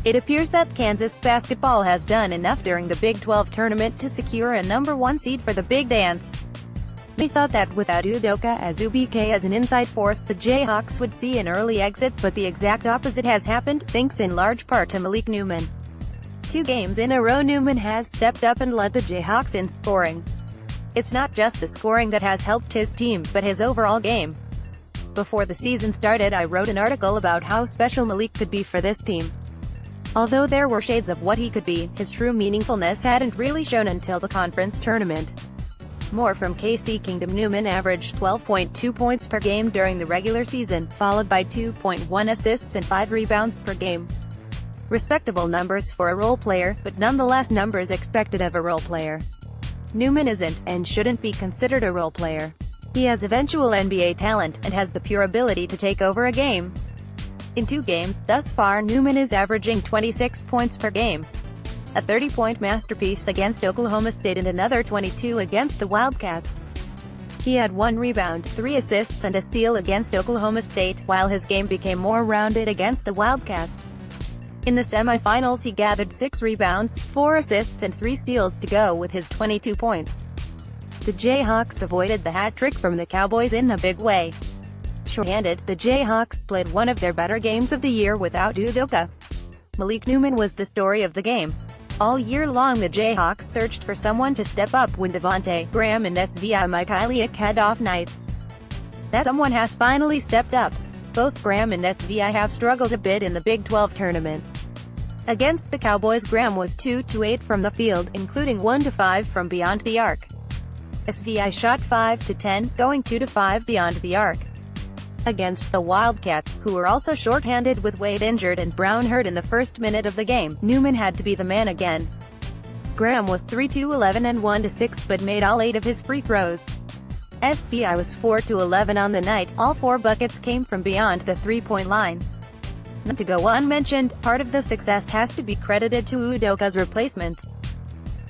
It appears that Kansas basketball has done enough during the Big 12 tournament to secure a #1 seed for the Big Dance. They thought that without Udoka Azubuike as an inside force, the Jayhawks would see an early exit, but the exact opposite has happened, thanks in large part to Malik Newman. 2 games in a row Newman has stepped up and led the Jayhawks in scoring. It's not just the scoring that has helped his team, but his overall game. Before the season started, I wrote an article about how special Malik could be for this team. Although there were shades of what he could be, his true meaningfulness hadn't really shown until the conference tournament. More from KC Kingdom. Newman averaged 12.2 points per game during the regular season, followed by 2.1 assists and 5 rebounds per game. Respectable numbers for a role player, but nonetheless numbers expected of a role player. Newman isn't, and shouldn't be considered a role player. He has eventual NBA talent, and has the pure ability to take over a game. In 2 games thus far, Newman is averaging 26 points per game. A 30-point masterpiece against Oklahoma State and another 22 against the Wildcats. He had 1 rebound, 3 assists and a steal against Oklahoma State, while his game became more rounded against the Wildcats. In the semifinals he gathered 6 rebounds, 4 assists and 3 steals to go with his 22 points. The Jayhawks avoided the hat trick from the Cowboys in a big way. Short-handed, the Jayhawks played one of their better games of the year without Udoka. Malik Newman was the story of the game. All year long the Jayhawks searched for someone to step up when Devontae Graham and SVI Mykhailiuk had off nights. That someone has finally stepped up. Both Graham and SVI have struggled a bit in the Big 12 tournament. Against the Cowboys, Graham was 2-8 from the field, including 1-5 from beyond the arc. SVI shot 5-10, going 2-5 beyond the arc. Against the Wildcats, who were also short-handed with Wade injured and Brown hurt in the first minute of the game, Newman had to be the man again. Graham was 3-11 and 1-6 but made all 8 of his free throws. SVI was 4-11 on the night, all 4 buckets came from beyond the three-point line. Not to go unmentioned, part of the success has to be credited to Udoka's replacements.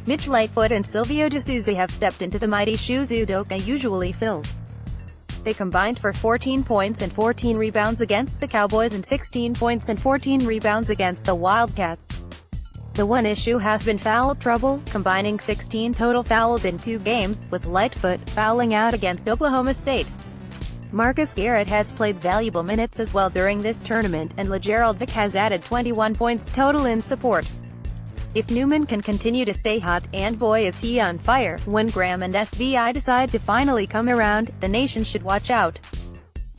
Mitch Lightfoot and Silvio De Sousa have stepped into the mighty shoes Udoka usually fills. They combined for 14 points and 14 rebounds against the Cowboys and 16 points and 14 rebounds against the Wildcats. The one issue has been foul trouble, combining 16 total fouls in 2 games, with Lightfoot fouling out against Oklahoma State. Marcus Garrett has played valuable minutes as well during this tournament, and LaGerald Vick has added 21 points total in support. If Newman can continue to stay hot, and boy is he on fire, when Graham and SVI decide to finally come around, the nation should watch out.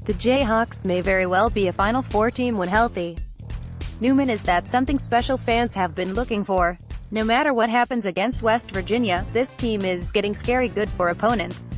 The Jayhawks may very well be a Final Four team when healthy. Newman is that something special fans have been looking for. No matter what happens against West Virginia, this team is getting scary good for opponents.